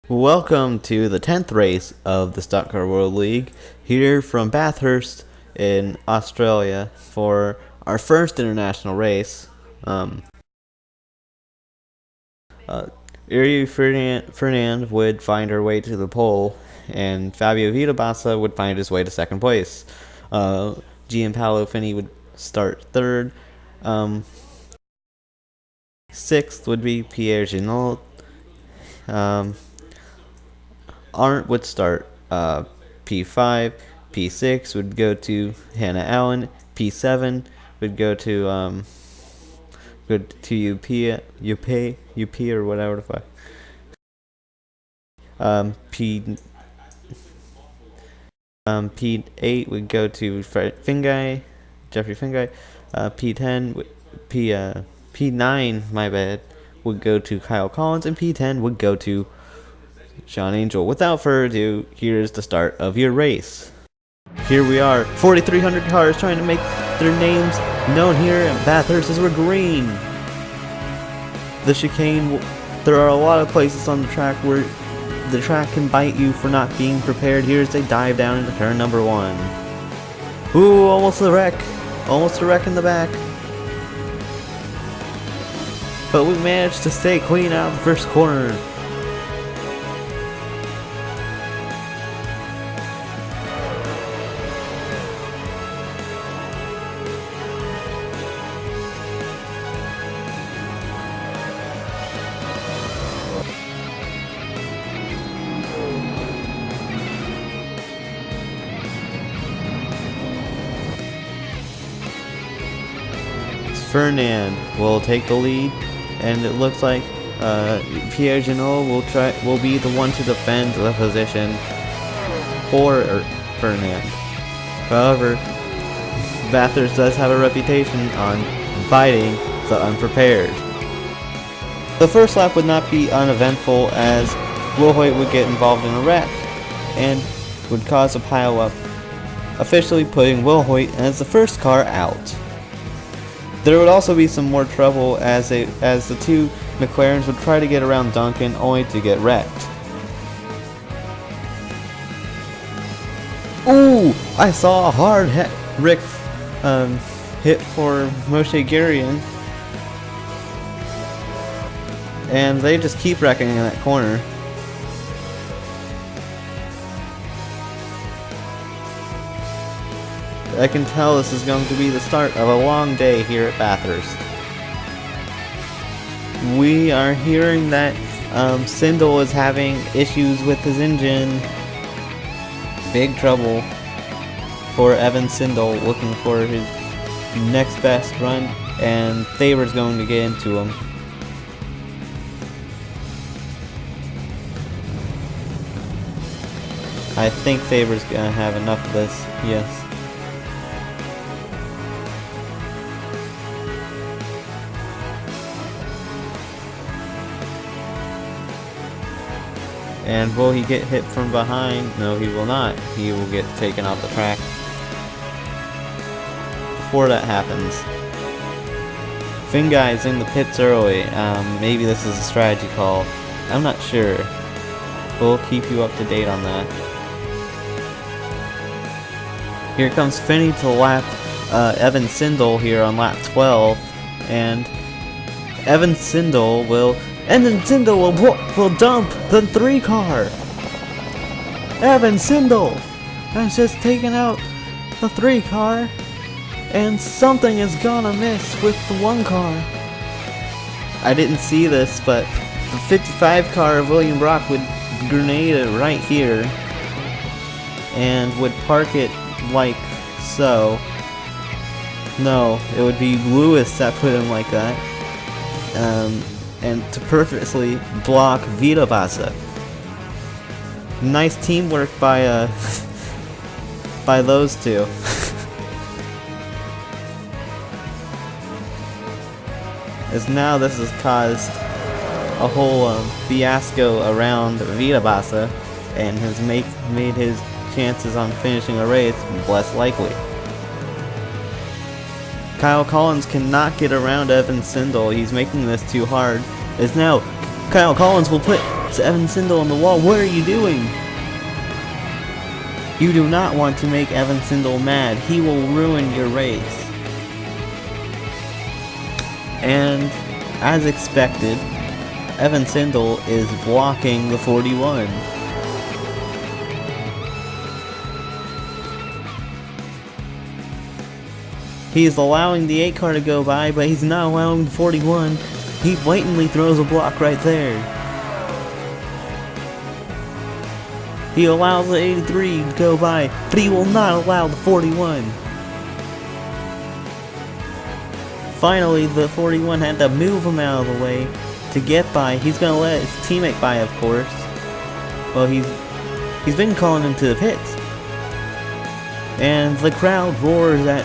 Welcome to the 10th race of the Stock Car World League, here from Bathurst in Australia for our first international race. Iri Ferdinand would find her way to the pole, and Fabio Vitabassa would find his way to second place. Gianpaolo Fini would start third. Sixth would be Pierre Ginault. Arndt would start P5, P6 would go to Hannah Allen, P7 would go to UP or whatever the fuck. P8 would go to Jeffrey Fingai. P9, my bad, would go to Kyle Collins, and P10 would go to Sean Angel. Without further ado, here's the start of your race. Here we are, 4,300 cars trying to make their names known here at Bathurst as we're green. The chicane, there are a lot of places on the track where the track can bite you for not being prepared. Here as they dive down into turn number 1. Ooh, almost a wreck. Almost a wreck in the back. But we managed to stay clean out of the first corner. Fernand will take the lead, and it looks like Pierre Ginault will be the one to defend the position for Fernand. However, Bathurst does have a reputation on biting the unprepared. The first lap would not be uneventful, as Will Hoyt would get involved in a wreck and would cause a pile-up, officially putting Will Hoyt as the first car out. There would also be some more trouble as the two McLarens would try to get around Duncan, only to get wrecked. Ooh! I saw a hard hit for Moshe Gurian, and they just keep wrecking in that corner. I can tell this is going to be the start of a long day here at Bathurst. We are hearing that Sindel is having issues with his engine. Big trouble for Evan Sindel, looking for his next best run, and Faber's going to get into him. I think Faber's going to have enough of this, yes. And will he get hit from behind? No, he will not. He will get taken off the track before that happens. Fingai is in the pits early. Maybe this is a strategy call. I'm not sure. We'll keep you up to date on that. Here comes Finney to lap Evan Sindel here on lap 12. And Evan Sindel will... And then Sindel will dump the 3 car. Evan Sindel has just taken out the 3 car, and something is gonna miss with the 1 car. I didn't see this, but the 55 car of William Brock would grenade it right here and would park it like so. No, it would be Lewis that put him like that. And to purposely block Vitabassa. Nice teamwork by by those two. As now this has caused a whole fiasco around Vitabassa, and has made his chances on finishing a race less likely. Kyle Collins cannot get around Evan Sindel. He's making this too hard. As now Kyle Collins will put drops Evan Sindel on the wall. What are you doing? You do not want to make Evan Sindel mad. He will ruin your race. And, as expected, Evan Sindel is blocking the 41. He's allowing the 8 car to go by, but he's not allowing the 41. He blatantly throws a block right there. He allows the 83 to go by, but he will not allow the 41. Finally, the 41 had to move him out of the way to get by. He's gonna let his teammate by, of course. Well, he's been calling him to the pits. And the crowd roars at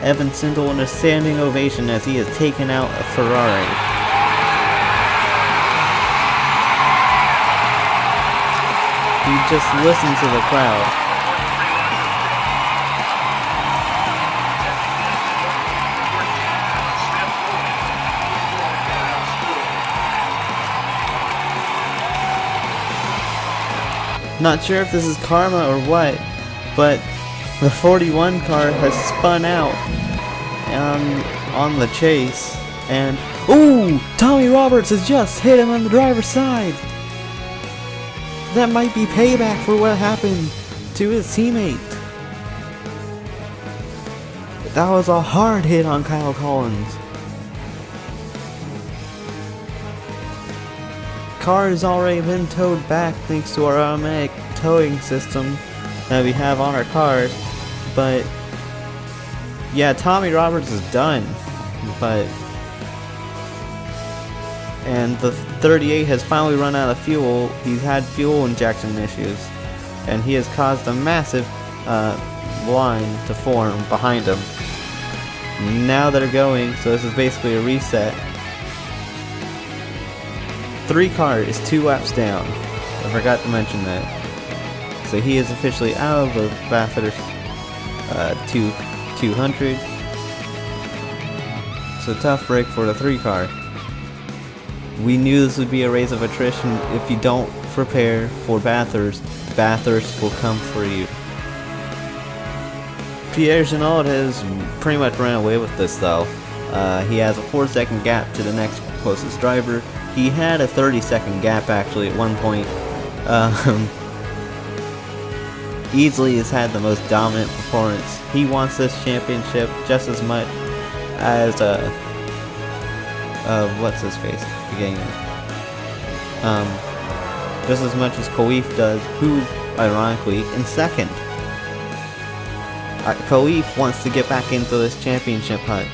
Evan Sindel in a standing ovation as he has taken out a Ferrari. He just listens to the crowd. Not sure if this is karma or what, but the 41 car has spun out on the chase, and ooh, Tommy Roberts has just hit him on the driver's side. That might be payback for what happened to his teammate. That was a hard hit on Kyle Collins. Car has already been towed back thanks to our automatic towing system that we have on our cars, but yeah, Tommy Roberts is done. And the 38 has finally run out of fuel. He's had fuel injection issues, and he has caused a massive line to form behind him. Now they're going, so this is basically a reset. 3 car is 2 laps down. I forgot to mention that. So he is officially out of the Bathurst 200. It's a tough break for the 3 car. We knew this would be a race of attrition. If you don't prepare for Bathurst, Bathurst will come for you. Pierre Ginaud has pretty much ran away with this though. He has a 4-second gap to the next closest driver. He had a 30-second gap actually at one point. Easily has had the most dominant performance. He wants this championship just as much as what's his face? Beginning. Just as much as Khalif does, who's ironically in second. Khalif wants to get back into this championship hunt.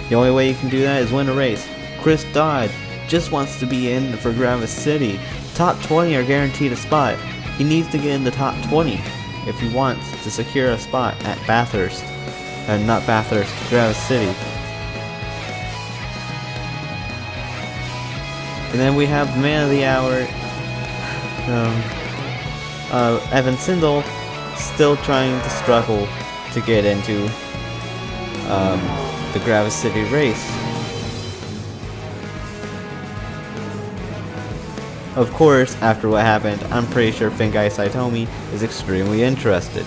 The only way you can do that is win a race. Chris Dodd just wants to be in for Gravis City. Top 20 are guaranteed a spot. He needs to get in the top 20 if he wants to secure a spot at Bathurst. Not Bathurst, Gravis City. And then we have the man of the hour, Evan Sindel, still trying to struggle to get into the Gravis City race. Of course, after what happened, I'm pretty sure Fingai Saitomi is extremely interested.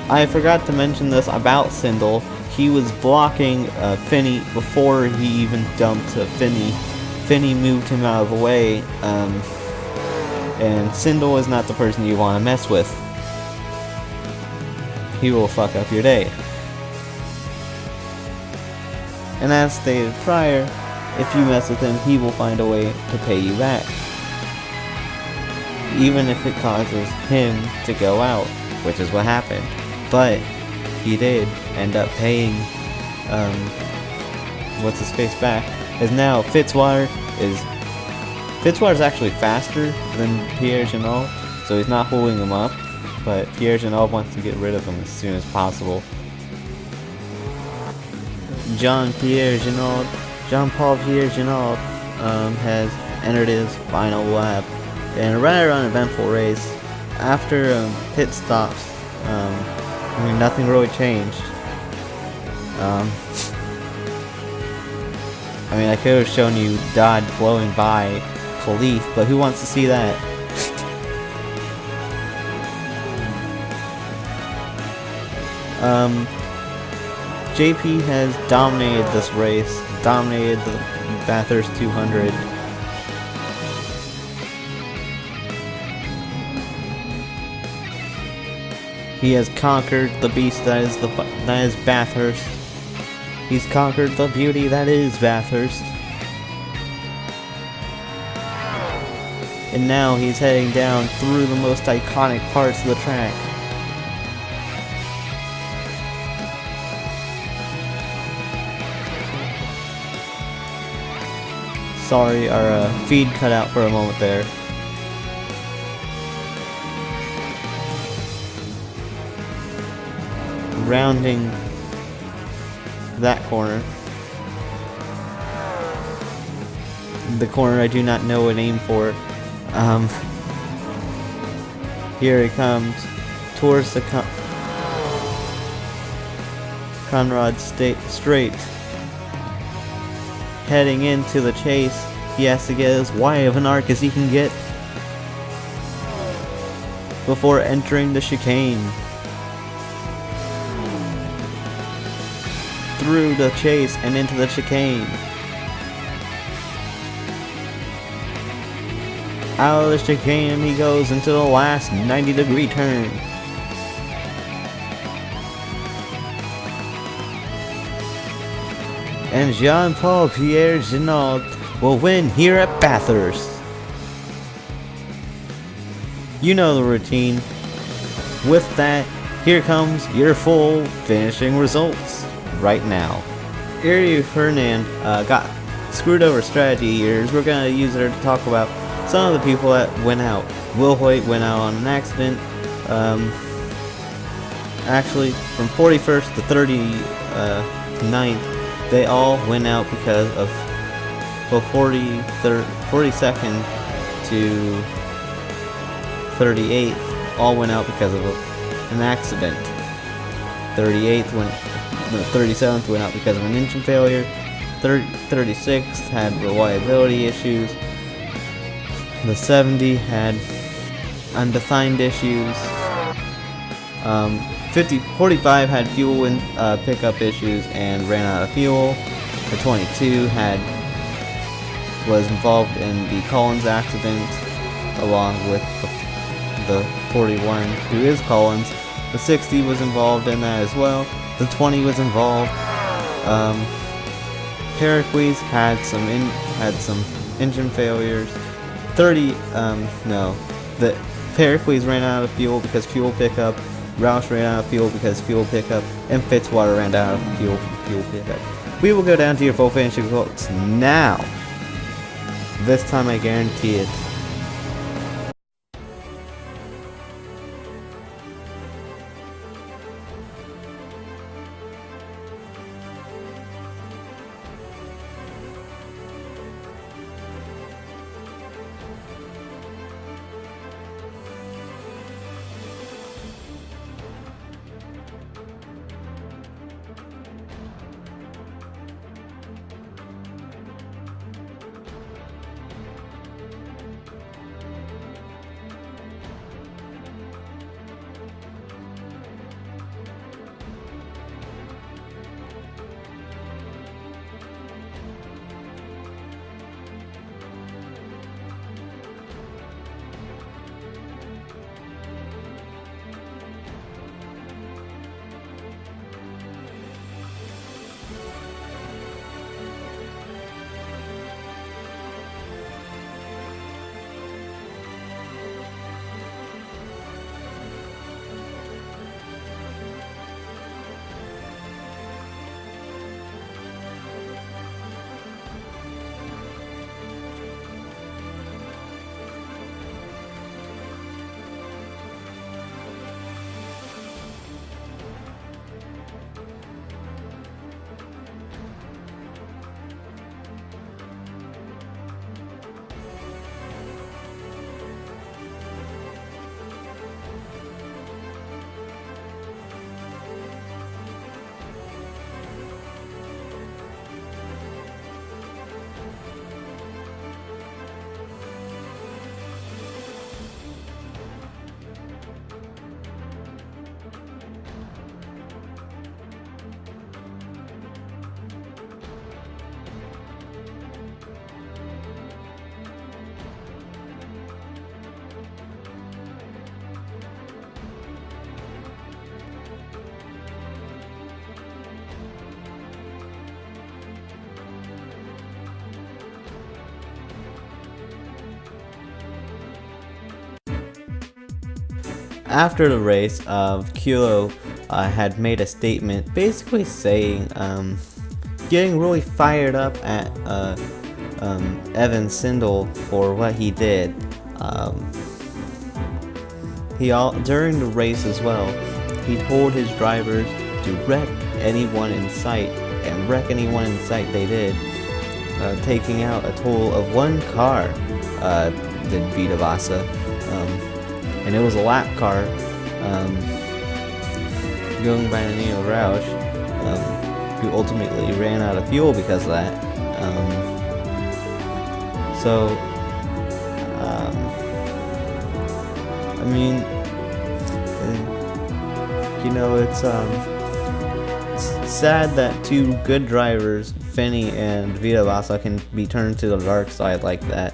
I forgot to mention this about Sindel. He was blocking Finney before he even dumped Finney. Finney moved him out of the way, and Sindel is not the person you want to mess with. He will fuck up your day. And as stated prior, if you mess with him, he will find a way to pay you back. Even if it causes him to go out, which is what happened. But he did end up paying what's his face back. As now Fitzwater is actually faster than Pierre Ginaud, so he's not holding him up, but Pierre Ginaud wants to get rid of him as soon as possible. Jean-Paul Pierre Ginaud has entered his final lap in a rather uneventful race. After pit stops, nothing really changed. I mean, I could have shown you Dodd blowing by police, but who wants to see that? JP has dominated this race, dominated the Bathurst 200. He has conquered the beast that is Bathurst. He's conquered the beauty that is Bathurst. And now he's heading down through the most iconic parts of the track. Sorry, our feed cut out for a moment there. Rounding that corner. The corner I do not know a name for. Here he comes towards the Conrad Strait. Heading into the chase, he has to get as wide of an arc as he can get before entering the chicane. Through the chase and into the chicane. Out of the chicane he goes into the last 90-degree turn. And Jean-Paul Pierre Ginaud will win here at Bathurst. You know the routine. With that, here comes your full finishing results right now. Rio Ferdinand got screwed over strategy years. We're going to use it to talk about some of the people that went out. Will Hoyt went out on an accident. Actually, from 41st to 39th, they all went out because of, well, 42nd to 38th all went out because of an accident. 37th went out because of an engine failure. 36th had reliability issues. The 70 had undefined issues. 45 had fuel and pickup issues and ran out of fuel. The 22 was involved in the Collins accident, along with the 41, who is Collins. The 60 was involved in that as well. The 20 was involved. Pericles had some engine failures. The Pericles ran out of fuel because fuel pickup. Roush ran out of fuel because fuel pickup, and Fitzwater ran out of fuel for fuel pickup. We will go down to your full finishing results now. This time I guarantee it. after the race, Kilo had made a statement basically saying, getting really fired up at Evan Sindel for what he did. During the race as well, he told his drivers to wreck anyone in sight, and wreck anyone in sight they did, taking out a total of 1 car, did Vita Vasa, and it was a lap car, going by Nino Roush, who ultimately ran out of fuel because of that. I mean, you know, it's sad that 2 good drivers, Finney and Vita Vasa, can be turned to the dark side like that.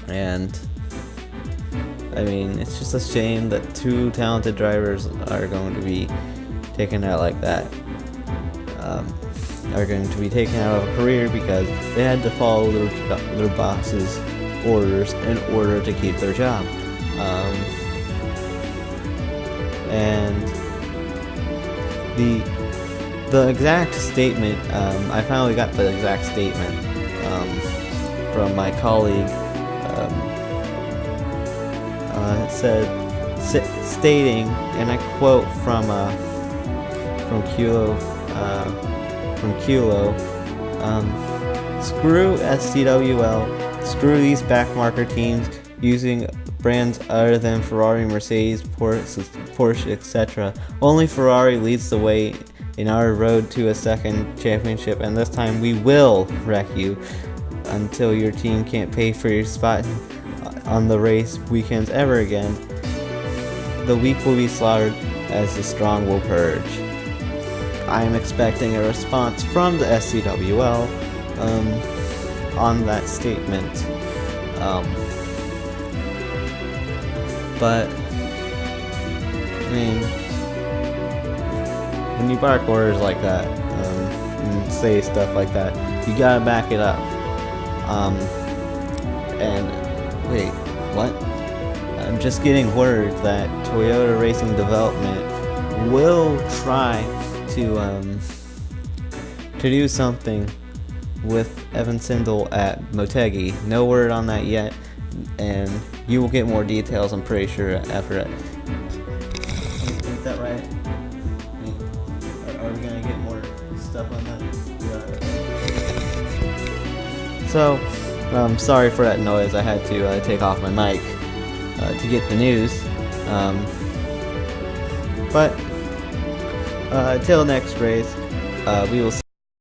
And I mean, it's just a shame that 2 talented drivers are going to be taken out like that. Are going to be taken out of a career because they had to follow their boss's orders in order to keep their job. And the exact statement, I finally got the exact statement from my colleague. It said, stating, and I quote from Kilo, screw SCWL, screw these backmarker teams using brands other than Ferrari, Mercedes, Porsche, etc. Only Ferrari leads the way in our road to a 2nd championship, and this time we will wreck you until your team can't pay for your spot on the race weekends ever again. The weak will be slaughtered as the strong will purge. I am expecting a response from the SCWL on that statement. But I mean, when you bark orders like that, and say stuff like that, you gotta back it up. And wait, what? I'm just getting word that Toyota Racing Development will try to do something with Evan Sindel at Motegi. No word on that yet, and you will get more details, I'm pretty sure, after that. Is that right? Are we gonna get more stuff on that? Yeah. So, sorry for that noise. I had to take off my mic to get the news. But till next race, we will